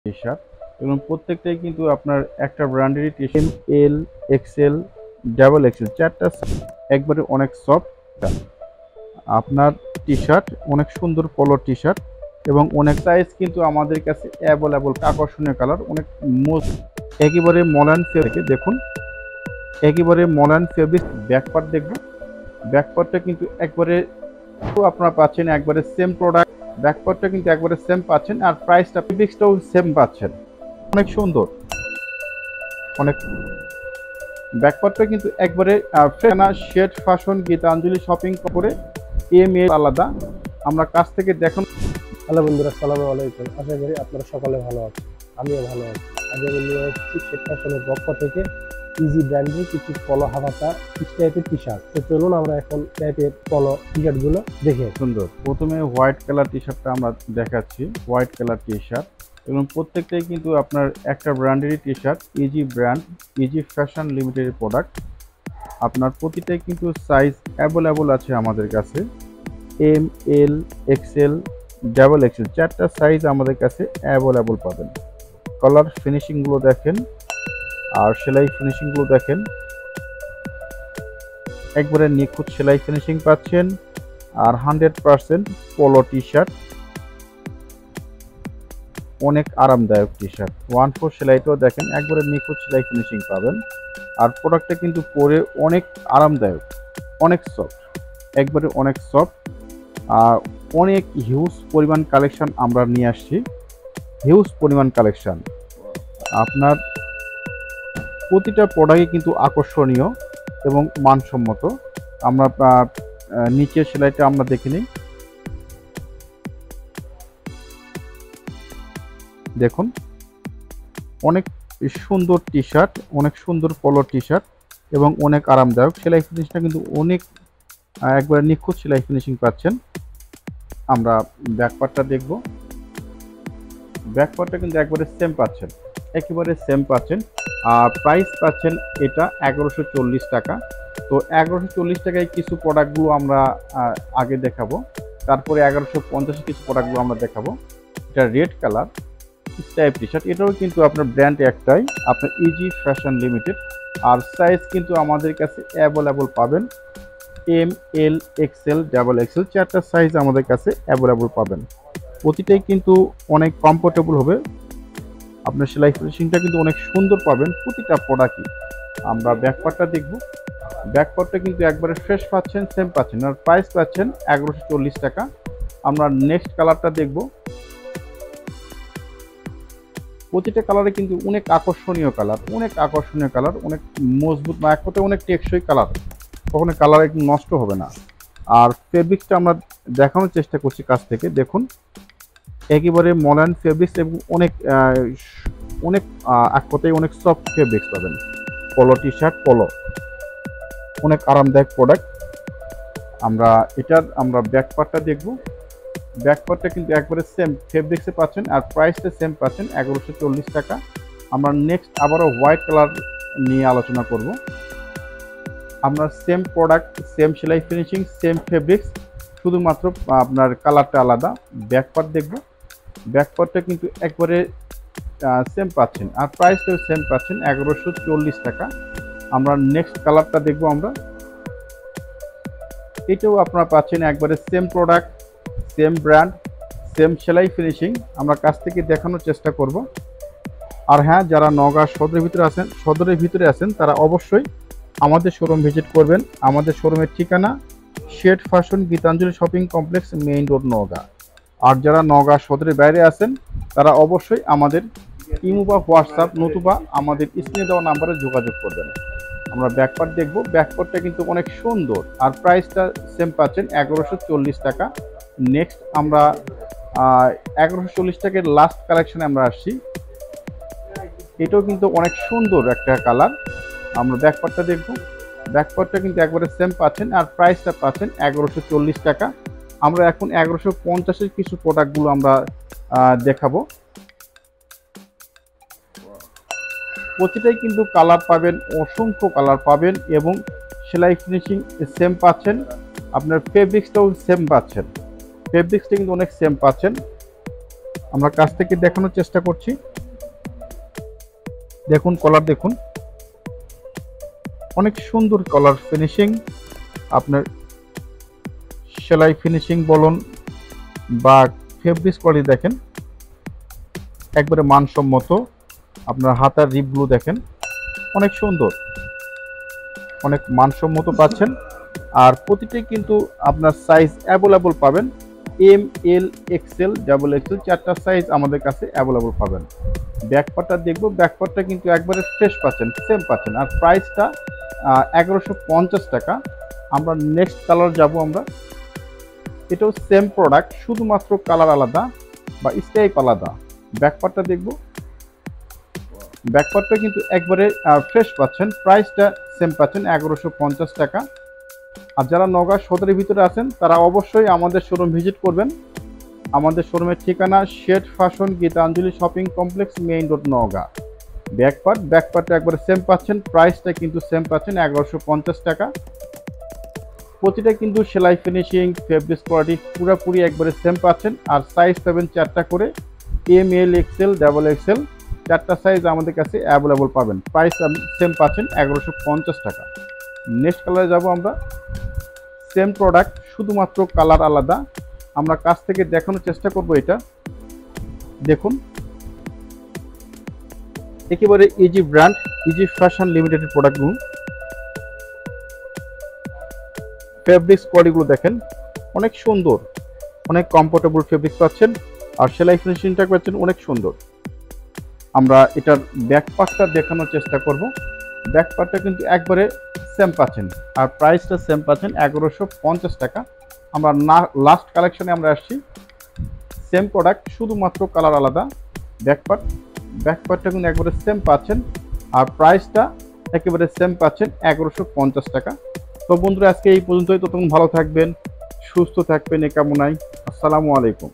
T shirt এবং প্রত্যেকটাই কিন্তু আপনার একটা ব্র্যান্ডেরই T shirt L XL double XL চারটা একবারে অনেক সফট আপনার টি শার্ট অনেক সুন্দর পলো টি শার্ট এবং অনেক সাইজ কিন্তু আমাদের কাছে অ্যাভেলেবল আকর্ষণীয় কালার অনেক একেবারে মলান ফেব্রিক দেখুন একেবারে মলান ফেব্রিক ব্যাকপার্ট দেখব ব্যাকপার্টটা কিন্তু একবারে আপনারা পাচ্ছেন একবারে সেম প্রোডাক্ট ব্যাকপার্টটা কিন্তু একবারে সেম পাচ্ছেন আর প্রাইসটা ফেব্রিক্সটাও সেম পাচ্ছেন অনেক সুন্দর অনেক ব্যাকপার্টটা কিন্তু একবারে ফ্রেনা শেড ফ্যাশন গীতাঞ্জলি শপিং করে এম এ আলাদা আমরা কাছ থেকে দেখুন। হ্যালো বন্ধুরা, আসসালামু আলাইকুম। আশা করি আপনারা সকলে ভালো আছেন, আমিও ভালো আছি। আজ আমি নিয়ে এসেছি শেড ফ্যাশনের পক্ষ থেকে ইজি ব্র্যান্ডের কিছু পলো হাফাতা টাইপের টি শার্ট। তো চলুন আমরা এখন টাইপের পলো টি শার্টগুলো দেখে। সুন্দর প্রথমে হোয়াইট কালার টি শার্টটা আমরা দেখাচ্ছি হোয়াইট কালার টি শার্ট এবং প্রত্যেকটাই কিন্তু আপনার একটা ব্র্যান্ডেরই T shirt easy brand easy fashion লিমিটেডের প্রোডাক্ট আপনার প্রতিটাই কিন্তু সাইজ অ্যাভেলেবল আছে আমাদের কাছে M L XL double XL চারটা সাইজ আমাদের কাছে অ্যাভেলেবল পাবেন। কালার ফিনিশিংগুলো দেখেন আর সেলাই ফিনিশিংগুলো দেখেন একবারে নিখুঁত সেলাই ফিনিশিং পাচ্ছেন আর 100% পলো টি শার্ট অনেক আরামদায়ক টি শার্ট 1/4 সেলাইটাও দেখেন একবারে নিখুঁত সেলাই ফিনিশিং পাবেন আর প্রোডাক্টটা কিন্তু পরে অনেক আরামদায়ক অনেক সফট একবারে অনেক সফট আর অনেক হিউজ পরিমাণ কালেকশন আমরা নিয়ে আসছি হিউজ পরিমাণ কালেকশন আপনার প্রতিটা প্রোডাক্টই কিন্তু আকর্ষণীয় এবং মানসম্মত। আমরা নিচের সেলাইটা আমরা দেখে নিই দেখুন অনেক সুন্দর টি শার্ট অনেক সুন্দর পলো টি শার্ট এবং অনেক আরামদায়ক সেলাই ফিনিশিংটা কিন্তু অনেক একবারে নিখুঁত সেলাই ফিনিশিং পাচ্ছেন। আমরা ব্যাকপার্টটা দেখব ব্যাকপার্টটা কিন্তু একবারে সেম পাচ্ছেন একেবারে সেম পাচ্ছেন আর প্রাইস পাচ্ছেন এটা 1140 টাকা। তো 1140 টাকায় কিছু প্রোডাক্টগুলো আমরা আগে দেখাবো তারপরে 1150 কিছু প্রোডাক্টগুলো আমরা দেখাবো। এটা red colour type T shirt এটাও কিন্তু আপনার ব্র্যান্ড একটাই আপনার ইজি ফ্যাশন লিমিটেড আর সাইজ কিন্তু আমাদের কাছে অ্যাভেলেবল পাবেন M L XL double XL চারটা সাইজ আমাদের কাছে অ্যাভেলেবল পাবেন। প্রতিটাই কিন্তু অনেক কমফোর্টেবল হবে আপনার সেলাই ফিনিশিংটা কিন্তু অনেক সুন্দর পাবেন প্রতিটা প্রোডাক্টই। আমরা ব্যাকপার্টটা দেখব ব্যাকপার্টটা কিন্তু একবারে ফ্রেশ পাচ্ছেন সেম পাচ্ছেন আর প্রাইস পাচ্ছেন 1140 টাকা। আমরা নেক্সট কালারটা দেখব প্রতিটা কালারে কিন্তু অনেক আকর্ষণীয় কালার অনেক মজবুত বা এক কথায় অনেক টেকসই কালার কখনো কালার একটু নষ্ট হবে না আর ফেব্রিক্সটা আমরা দেখানোর চেষ্টা করছি কাছ থেকে দেখুন একেবারে মডার্ন ফেব্রিক্স এবং অনেক অনেক এক কথায় অনেক সফট ফেব্রিক্স পাবেন পলো টি শার্ট পলো অনেক আরামদায়ক প্রোডাক্ট। আমরা ব্যাকপার্টটা দেখব ব্যাকপার্টটা কিন্তু একবারে সেম ফেব্রিক্সে পাচ্ছেন আর প্রাইসটা সেম পাচ্ছেন 1140 টাকা। আমরা নেক্সট আবারও হোয়াইট কালার নিয়ে আলোচনা করব। আমরা সেম প্রোডাক্ট সেম সেলাই ফিনিশিং সেম ফেব্রিক্স শুধুমাত্র আপনার কালারটা আলাদা। ব্যাকপার্ট দেখব ব্যাকপার্টটা কিন্তু একবারে সেম পাচ্ছেন আর প্রাইসটাও সেম পাচ্ছেন 1140 টাকা। আমরা নেক্সট কালারটা দেখব আমরা এটাও আপনারা পাচ্ছেন একবারে same product same brand same সেলাই ফিনিশিং আমরা কাছ থেকে দেখানোর চেষ্টা করব। আর হ্যাঁ যারা নওগাঁ সদরের ভিতরে আছেন তারা অবশ্যই আমাদের শোরুম ভিজিট করবেন। আমাদের শোরুমের ঠিকানা shade fashion Gitanjali shopping complex main road Naogaon. আর যারা নওগাঁ সদরের বাইরে আছেন তারা অবশ্যই আমাদের ইমো বা হোয়াটসঅ্যাপ নতুবা আমাদের স্ক্রিনে দেওয়া নাম্বারে যোগাযোগ করবেন। আমরা ব্যাকপার্ট দেখব ব্যাকপার্টটা কিন্তু অনেক সুন্দর আর প্রাইসটা সেম পাচ্ছেন 1140 টাকা। নেক্সট আমরা 1140 টাকার লাস্ট কালেকশনে আমরা আসছি এটাও কিন্তু অনেক সুন্দর একটা কালার। আমরা ব্যাকপার্টটা দেখব ব্যাকপার্টটা কিন্তু একবারে সেম পাচ্ছেন আর প্রাইসটা পাচ্ছেন 1140 টাকা। আমরা এখন 1150-এর কিছু প্রোডাক্টগুলো আমরা দেখাবো। প্রতিটাই কিন্তু কালার পাবেন অসংখ্য কালার পাবেন এবং সেলাই ফিনিশিং সেম পাচ্ছেন আপনার ফেব্রিক্সটাও সেম পাচ্ছেন ফেব্রিক্সটা কিন্তু অনেক সেম পাচ্ছেন। আমরা কাছ থেকে দেখানোর চেষ্টা করছি। দেখুন কলার, দেখুন অনেক সুন্দর কলার ফিনিশিং। আপনার সেলাই ফিনিশিং বলুন বা ফেব্রিক্স কোয়ালিটি দেখেন একবারে মানসম্মত। আপনার হাতার রিপগুলো দেখেন অনেক সুন্দর, অনেক মানসম্মত পাচ্ছেন। আর প্রতিটাই কিন্তু আপনার সাইজ অ্যাভেলেবল পাবেন, M, L, XL, double Excel, 4টা সাইজ আমাদের কাছে অ্যাভেলেবল পাবেন। ব্যাকপার্টটা দেখবো, ব্যাকপার্টটা কিন্তু একবারে ফ্রেশ পাচ্ছেন, সেম পাচ্ছেন। আর প্রাইসটা 1150 টাকা। আমরা নেক্সট কালার যাব আমরা, এটাও সেম প্রোডাক্ট, শুধুমাত্র কালার আলাদা বা স্টাইপ আলাদা। ব্যাকপার্টটা দেখবো, ব্যাকপার্টটা কিন্তু একবারে ফ্রেশ পাচ্ছেন, প্রাইসটা সেম পাচ্ছেন 1150 টাকা। আর যারা নওগাঁ সদরের ভিতরে আছেন তারা অবশ্যই আমাদের শোরুম ভিজিট করবেন। আমাদের শোরুমের ঠিকানা shade fashion, Gitanjali shopping complex, main road, Naogaon. ব্যাকপার্টটা একবারে সেম পাচ্ছেন, প্রাইসটা কিন্তু সেম পাচ্ছেন 1150 টাকা। প্রতিটা কিন্তু সেলাই ফিনিশিং, ফেব্রিক্স কোয়ালিটি পুরোপুরি একবারে সেম পাচ্ছেন। আর সাইজ পাবেন 4টা করে, M, L, XL, double Excel, 4টা সাইজ আমাদের কাছে অ্যাভেলেবল পাবেন। প্রাইস সেম পাচ্ছেন 1150 টাকা। নেক্সট কালারে যাব আমরা, সেম প্রোডাক্ট, শুধুমাত্র কালার আলাদা। আমরা কাছ থেকে দেখানোর চেষ্টা করব। এটা দেখুন একেবারে easy brand, easy fashion limited প্রোডাক্টগুলো। ফেব্রিক্স কোয়ালিটিগুলো দেখেন অনেক সুন্দর, অনেক কমফোর্টেবল ফেব্রিক্স পাচ্ছেন। আর সেলাই ফিনিশিংটা পাচ্ছেন অনেক সুন্দর। আমরা এটার ব্যাক পার্টটা দেখানোর চেষ্টা করব। ব্যাক পার্টটা কিন্তু একবারে সেম পাচ্ছেন, আর প্রাইসটা সেম পাচ্ছেন 1150 টাকা। আমরা লাস্ট কালেকশনে আমরা আসছি, সেম প্রোডাক্ট, শুধুমাত্র কালার আলাদা। ব্যাকপার্টটা কিন্তু একবারে সেম পাচ্ছেন, আর প্রাইসটা একেবারে সেম পাচ্ছেন 1150 টাকা। তো বন্ধুরা আজকে এই পর্যন্তই। ততক্ষণ ভালো থাকবেন, সুস্থ থাকবেন এই কামনায়। আসসালামু আলাইকুম।